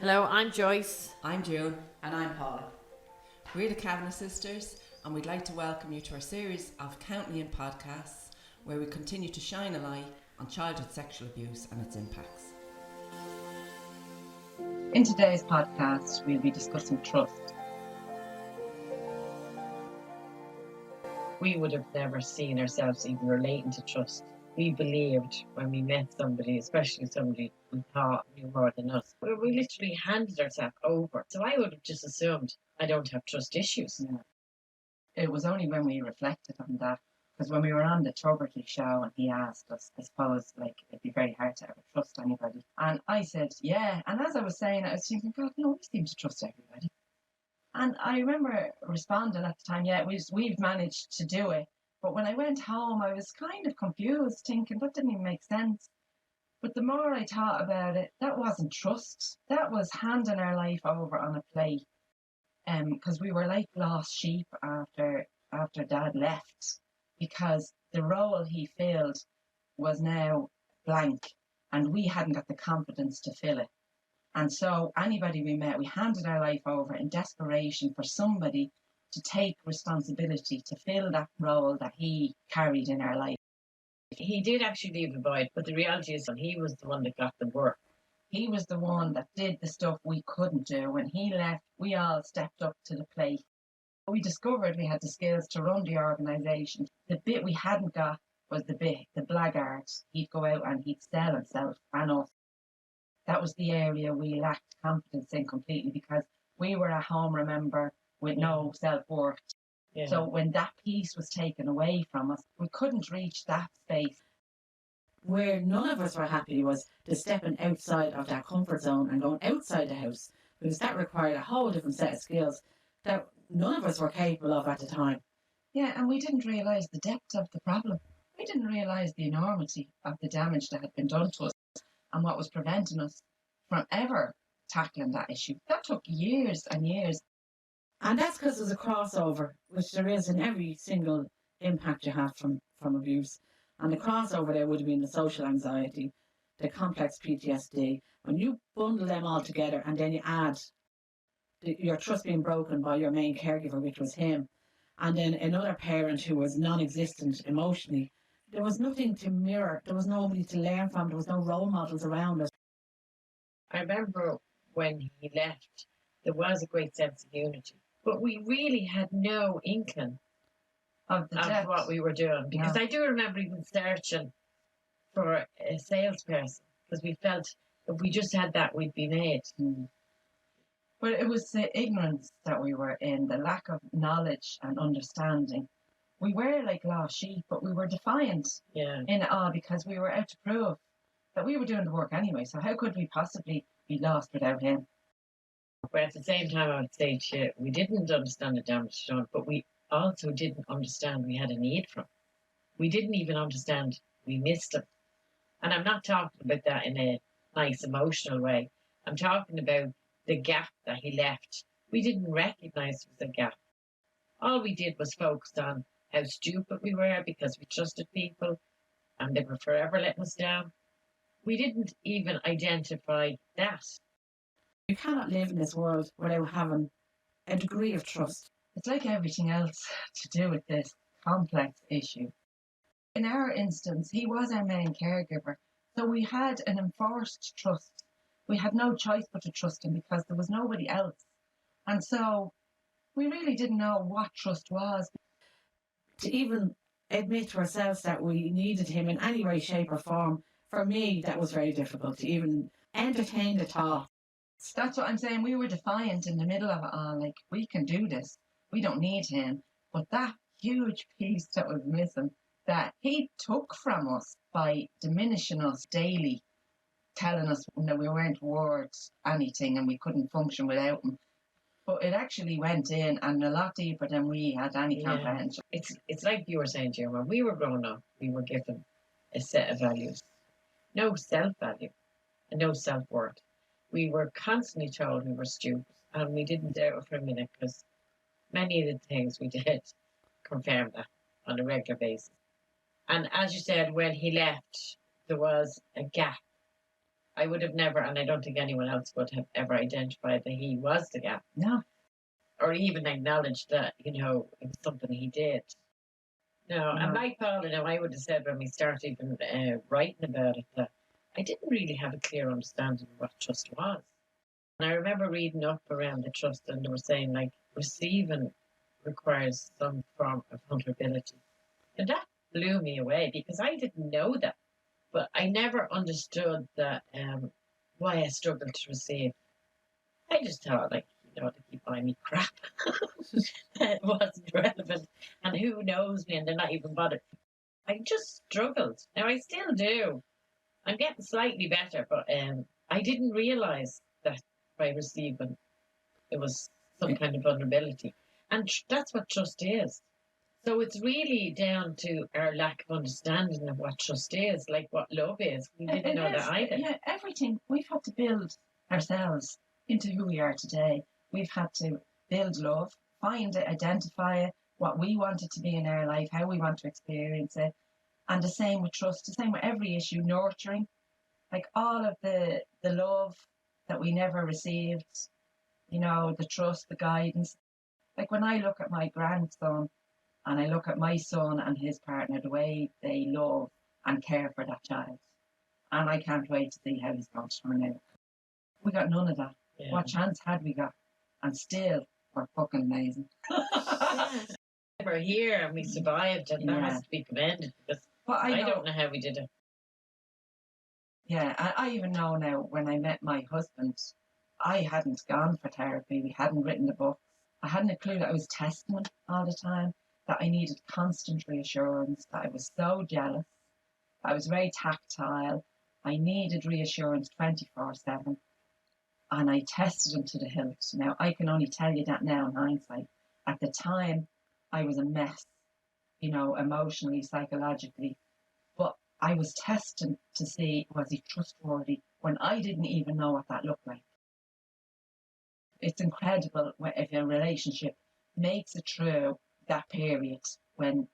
Hello, I'm Joyce. I'm June. And I'm Paula. We're the Kavanagh sisters, and we'd like to welcome you to our series of Count Me In podcasts, where we continue to shine a light on childhood sexual abuse and its impacts. In today's podcast, we'll be discussing trust. We would have never seen ourselves even relating to trust. We believed when we met somebody, especially somebody we thought knew more than us, we literally handed ourselves over. So I would have just assumed I don't have trust issues. Yeah. It was only when we reflected on that, because when we were on the Tuberty show and he asked us, I suppose, it'd be very hard to ever trust anybody. And I said, yeah. And as I was saying, I was thinking, God, no, we seem to trust everybody. And I remember responding at the time, yeah, we've managed to do it. But when I went home, I was kind of confused, thinking that didn't even make sense. But the more I thought about it, that wasn't trust. That was handing our life over on a plate. Because we were like lost sheep after Dad left, because the role he filled was now blank, and we hadn't got the confidence to fill it. And so anybody we met, we handed our life over in desperation for somebody to take responsibility to fill that role that he carried in our life. He did actually leave a void, but the reality is that he was the one that got the work. He was the one that did the stuff we couldn't do. When he left, we all stepped up to the plate. We discovered we had the skills to run the organisation. The bit we hadn't got was the blackguard. He'd go out and he'd sell himself and us. That was the area we lacked confidence in completely, because we were at home, remember, with no self-worth. Yeah. So when that piece was taken away from us, we couldn't reach that space. Where none of us were happy was the stepping outside of that comfort zone and going outside the house, because that required a whole different set of skills that none of us were capable of at the time. Yeah, and we didn't realise the depth of the problem. We didn't realise the enormity of the damage that had been done to us and what was preventing us from ever tackling that issue. That took years and years. And that's because there's a crossover, which there is in every single impact you have from abuse. And the crossover there would have been the social anxiety, the complex PTSD. When you bundle them all together and then you add your trust being broken by your main caregiver, which was him, and then another parent who was non-existent emotionally, there was nothing to mirror. There was nobody to learn from. There was no role models around us. I remember when he left, there was a great sense of unity, but we really had no inkling Of what we were doing, because I do remember even searching for a salesperson, because we felt if we just had that, we'd be made. But it was the ignorance that we were in, the lack of knowledge and understanding. We were like lost sheep, but we were defiant in it all, because we were out to prove that we were doing the work anyway. So how could we possibly be lost without him? But at the same time, I would say to you, we didn't understand the damage done, but we also didn't understand we had a need for him. We didn't even understand we missed him. And I'm not talking about that in a nice emotional way. I'm talking about the gap that he left. We didn't recognise it was a gap. All we did was focus on how stupid we were because we trusted people and they were forever letting us down. We didn't even identify that. You cannot live in this world without having a degree of trust. It's like everything else to do with this complex issue. In our instance, he was our main caregiver, so we had an enforced trust. We had no choice but to trust him because there was nobody else. And so we really didn't know what trust was. To even admit to ourselves that we needed him in any way, shape or form, for me, that was very difficult to even entertain the thought. That's what I'm saying. We were defiant in the middle of it all. Like, we can do this. We don't need him. But that huge piece that was missing, that he took from us by diminishing us daily, telling us that we weren't worth anything and we couldn't function without him. But it actually went in and a lot deeper than we had any comprehension. It's like you were saying, Jim, when we were growing up, we were given a set of values. No self-value and no self-worth. We were constantly told we were stupid, and we didn't doubt it for a minute, because many of the things we did confirmed that on a regular basis. And as you said, when he left, there was a gap. I would have never, and I don't think anyone else would have ever identified that he was the guy, No. or even acknowledged that, it was something he did. No, and No. like Paul, I would have said when we started even writing about it that I didn't really have a clear understanding of what trust was. And I remember reading up around the trust, and they were saying like receiving requires some form of vulnerability, and that blew me away because I didn't know that, but I never understood that why I struggled to receive. I just thought like they keep buying me crap that wasn't relevant, and who knows me, and they're not even bothered. I just struggled. Now I still do. I'm getting slightly better, but I didn't realise that by receiving it was some kind of vulnerability, and that's what trust is. So it's really down to our lack of understanding of what trust is, like what love is. We didn't know that either. Yeah, everything. We've had to build ourselves into who we are today. We've had to build love, find it, identify it, what we want it to be in our life, how we want to experience it. And the same with trust, the same with every issue, nurturing. Like all of the love that we never received, the trust, the guidance. Like when I look at my grandson and I look at my son and his partner, the way they love and care for that child. And I can't wait to see how he's going to turn out. We got none of that. Yeah. What chance had we got? And still, we're fucking amazing. We're here and we survived, and that has to be commended because But I don't know how we did it. Yeah, I even know now when I met my husband, I hadn't gone for therapy. We hadn't written the books. I hadn't a clue that I was testing him all the time, that I needed constant reassurance, that I was so jealous. I was very tactile. I needed reassurance 24/7. And I tested him to the hilt. Now, I can only tell you that now in hindsight. At the time, I was a mess, emotionally, psychologically. But I was testing to see, was he trustworthy when I didn't even know what that looked like. It's incredible if a relationship makes it through that period when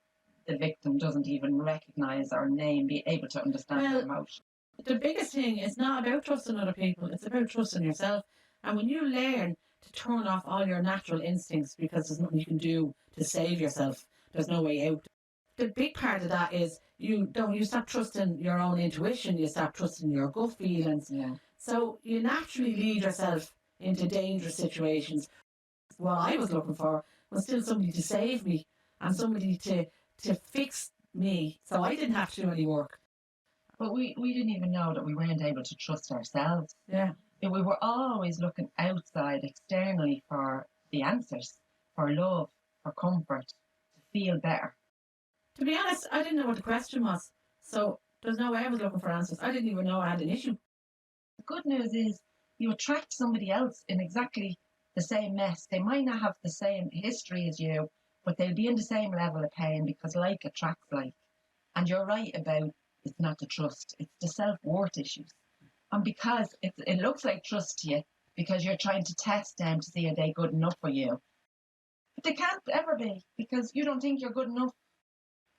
the victim doesn't even recognise or name, be able to understand their emotion. The biggest thing is not about trusting other people, it's about trusting yourself. And when you learn to turn off all your natural instincts because there's nothing you can do to save yourself, there's no way out. The big part of that is you stop trusting your own intuition, you stop trusting your gut feelings. Yeah. So you naturally lead yourself into dangerous situations. What I was looking for was still somebody to save me and somebody to fix me so I didn't have to do any work. But we didn't even know that we weren't able to trust ourselves. Yeah. We were always looking outside, externally, for the answers, for love, for comfort, to feel better. To be honest, I didn't know what the question was. So there's no way I was looking for answers. I didn't even know I had an issue. The good news is you attract somebody else in exactly the same mess. They might not have the same history as you, but they'll be in the same level of pain because like attracts like. And you're right about it's not the trust, it's the self-worth issues. And because it looks like trust to you, because you're trying to test them to see are they good enough for you. But they can't ever be, because you don't think you're good enough.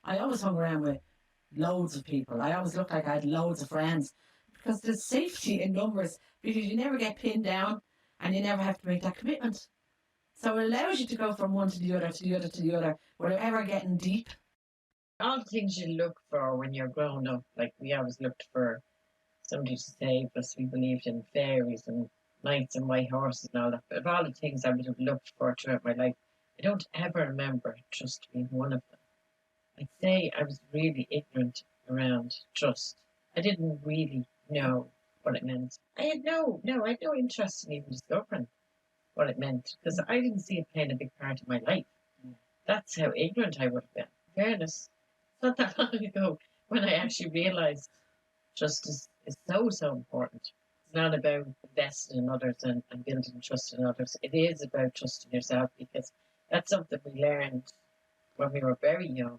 I always hung around with loads of people. I always looked like I had loads of friends because there's safety in numbers, because you never get pinned down and you never have to make that commitment. So it allows you to go from one to the other, to the other, to the other, without ever getting deep. All the things you look for when you're grown up, like we always looked for somebody to save us. We believed in fairies and knights and white horses and all that. But of all the things I would have looked for throughout my life, I don't ever remember trust being one of them. I'd say I was really ignorant around trust. I didn't really know what it meant. I had no interest in even discovering what it meant because I didn't see it playing a big part of my life. That's how ignorant I would have been. In fairness, it's not that long ago when I actually realised trust is so important. It's not about investing in others and building trust in others. It is about trusting yourself, because that's something we learned when we were very young,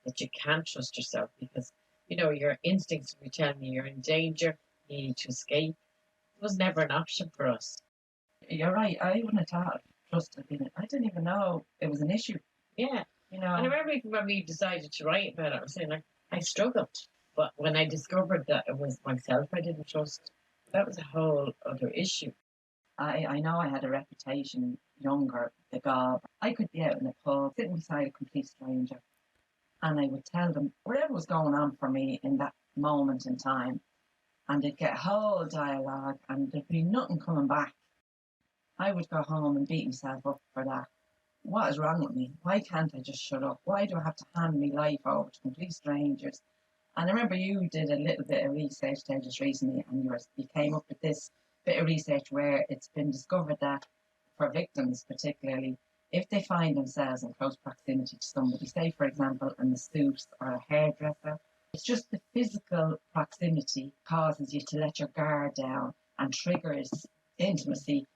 that you can't trust yourself because, your instincts will be telling you you're in danger, you need to escape. It was never an option for us. You're right. I wouldn't have thought trust had been. I didn't even know it was an issue. Yeah. And I remember even when we decided to write about it, I was saying, I struggled. But when I discovered that it was myself I didn't trust, That was a whole other issue. I know I had a reputation younger, the gob. I could be out in a pub, sitting beside a complete stranger, and I would tell them whatever was going on for me in that moment in time, and they'd get a whole dialogue, and there'd be nothing coming back. I would go home and beat myself up for that. What is wrong with me? Why can't I just shut up? Why do I have to hand my life over to complete strangers? And I remember you did a little bit of research there just recently, and you came up with this bit of research where it's been discovered that for victims particularly, if they find themselves in close proximity to somebody, say for example a masseuse or a hairdresser, it's just the physical proximity causes you to let your guard down and triggers intimacy.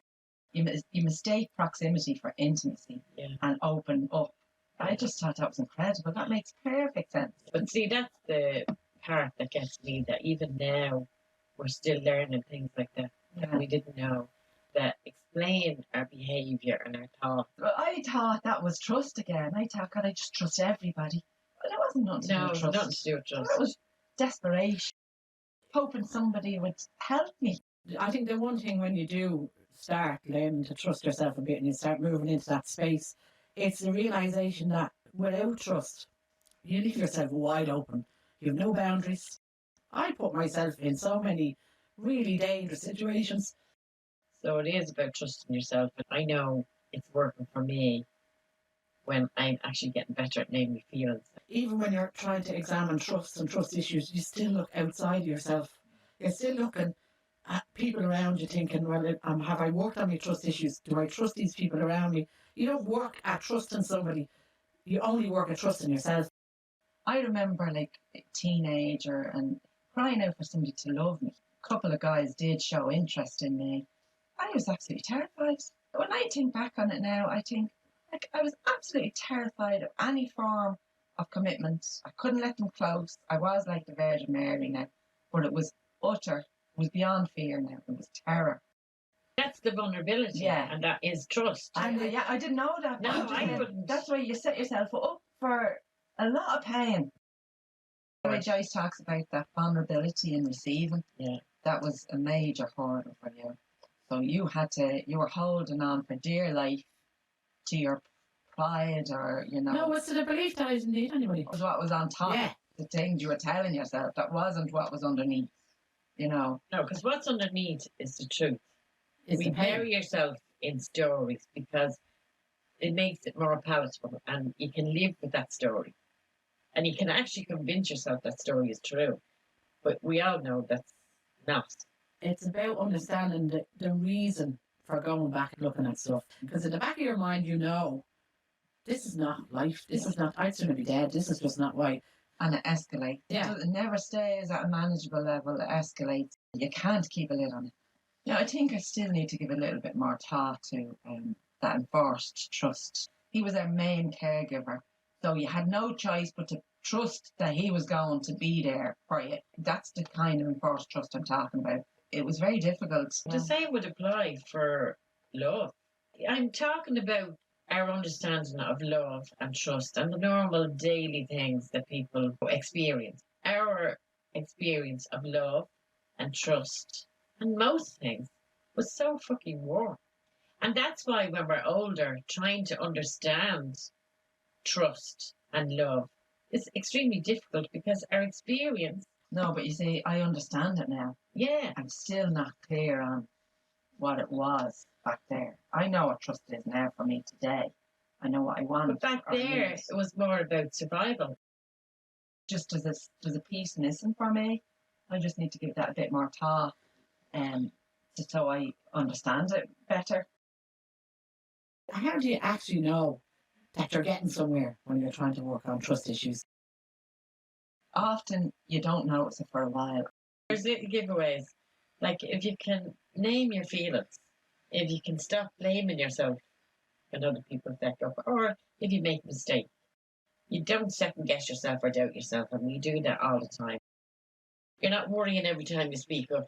You mistake proximity for intimacy and open up. I just thought that was incredible. That makes perfect sense. But see, that's the part that gets me, that even now we're still learning things like that. Yeah. We didn't know that explain our behaviour and our thoughts. Well, I thought that was trust again. I thought, God, I just trust everybody. But it wasn't nothing to do No, with trust. nothing to do with trust. It was desperation, hoping somebody would help me. I think the one thing when you do start learning to trust yourself a bit and you start moving into that space, it's the realisation that without trust, you leave yourself wide open. You have no boundaries. I put myself in so many really dangerous situations. So it is about trusting yourself. And I know it's working for me when I'm actually getting better at naming feelings. Even when you're trying to examine trust and trust issues, you still look outside of yourself. You're still looking at people around you thinking, well, have I worked on my trust issues? Do I trust these people around me? You don't work at trusting somebody. You only work at trusting yourself. I remember like a teenager and crying out for somebody to love me. A couple of guys did show interest in me. I was absolutely terrified. When I think back on it now, I think like I was absolutely terrified of any form of commitment. I couldn't let them close. I was like the Virgin Mary now, but it was utter. It was beyond fear now. It was terror. That's the vulnerability. Yeah. And that is trust. And I didn't know that. No, but I wouldn't. That's why you set yourself up for a lot of pain. The way Joyce talks about that vulnerability in receiving, that was a major hurdle for you. So you were holding on for dear life to your pride, or No, it's to the belief that I didn't need anybody. was what was on top. Yeah. The things you were telling yourself, that wasn't what was underneath. No, because what's underneath is the truth. It's We the pain. bury yourself in stories because it makes it more palatable and you can live with that story. And you can actually convince yourself that story is true. But we all know that's not. It's about understanding the reason for going back and looking at stuff. Because in the back of your mind, this is not life. This is not, I'd sooner be dead. This is just not right. And it escalates. Yeah. It never stays at a manageable level. It escalates. You can't keep a lid on it. I think I still need to give a little bit more thought to that enforced trust. He was our main caregiver, so you had no choice but to trust that he was going to be there for you. That's the kind of enforced trust I'm talking about. It was very difficult. The same would apply for love. I'm talking about our understanding of love and trust and the normal daily things that people experience. Our experience of love and trust and most things was so fucking warm. And that's why when we're older, trying to understand trust and love is extremely difficult because our experience. No, but you see, I understand it now. Yeah. I'm still not clear on what it was back there. I know what trust is now for me today. I know what I want. But back there, it was more about survival. Just there's a piece missing for me. I just need to give that a bit more thought, so I understand it better. How do you actually know that you're getting somewhere when you're trying to work on trust issues? Often you don't notice it for a while. There's little giveaways. Like if you can name your feelings, if you can stop blaming yourself when other people fuck up, or if you make a mistake, you don't second guess yourself or doubt yourself, and we do that all the time. You're not worrying every time you speak up.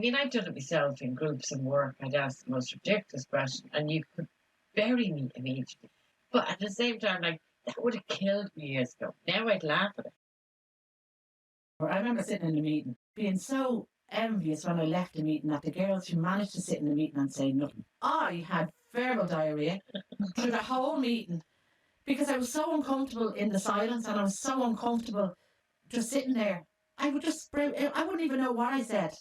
I mean, I've done it myself in groups and work. I'd ask the most ridiculous question, and you could bury me immediately. But at the same time, like, that would have killed me years ago. Now I'd laugh at it. I remember sitting in a meeting, being so envious when I left the meeting at the girls who managed to sit in the meeting and say nothing. I had verbal diarrhea through the whole meeting because I was so uncomfortable in the silence, and I was so uncomfortable just sitting there. I wouldn't even know what I said.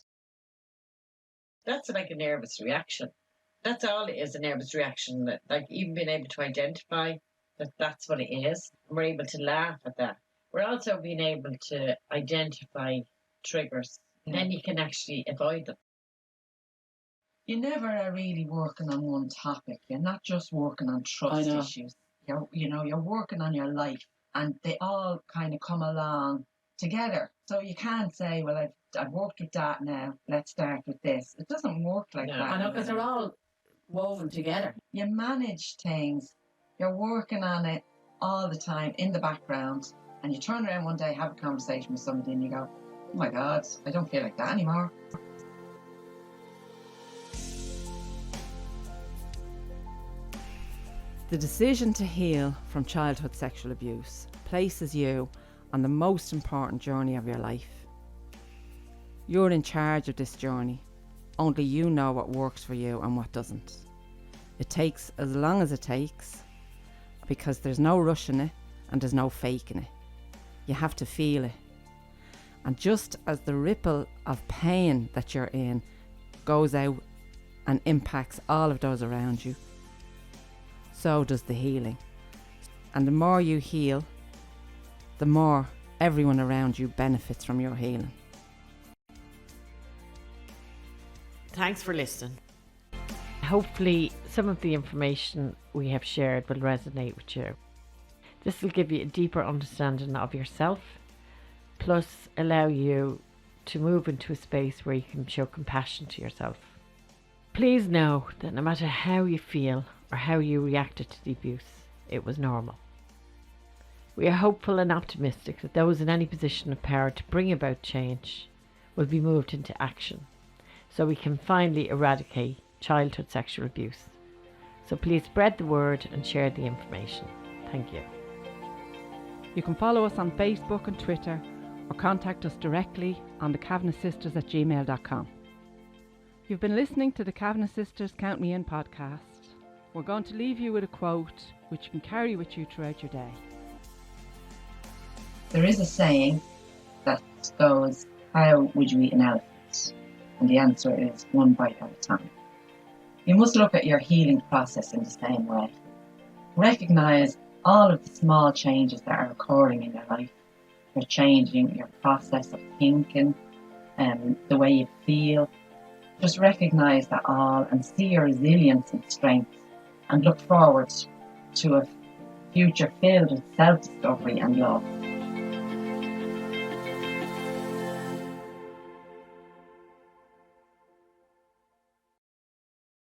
That's like a nervous reaction. That's all it is, a nervous reaction. That, like, even being able to identify that that's what it is, and we're able to laugh at that. We're also being able to identify triggers, and then you can actually avoid them. You never are really working on one topic. You're not just working on trust issues. You're working on your life, and they all kind of come along together. So you can't say, well, I've worked with that now, let's start with this. It doesn't work like that. I know, because they're all woven together. You manage things. You're working on it all the time in the background, and you turn around one day, have a conversation with somebody, and you go, oh my God, I don't feel like that anymore. The decision to heal from childhood sexual abuse places you on the most important journey of your life. You're in charge of this journey. Only you know what works for you and what doesn't. It takes as long as it takes, because there's no rush in it and there's no faking it. You have to feel it. And just as the ripple of pain that you're in goes out and impacts all of those around you, so does the healing. And the more you heal, the more everyone around you benefits from your healing. Thanks for listening. Hopefully some of the information we have shared will resonate with you. This will give you a deeper understanding of yourself, plus allow you to move into a space where you can show compassion to yourself. Please know that no matter how you feel or how you reacted to the abuse, it was normal. We are hopeful and optimistic that those in any position of power to bring about change will be moved into action, so we can finally eradicate childhood sexual abuse. So please spread the word and share the information. Thank you. You can follow us on Facebook and Twitter, or contact us directly on thekavanaghsisters@gmail.com. You've been listening to the Kavanagh Sisters Count Me In podcast. We're going to leave you with a quote which you can carry with you throughout your day. There is a saying that goes, how would you eat an elephant? And the answer is one bite at a time. You must look at your healing process in the same way. Recognise all of the small changes that are occurring in your life. You're changing your process of thinking, the way you feel. Just recognise that all and see your resilience and strength, and look forward to a future filled with self-discovery and love.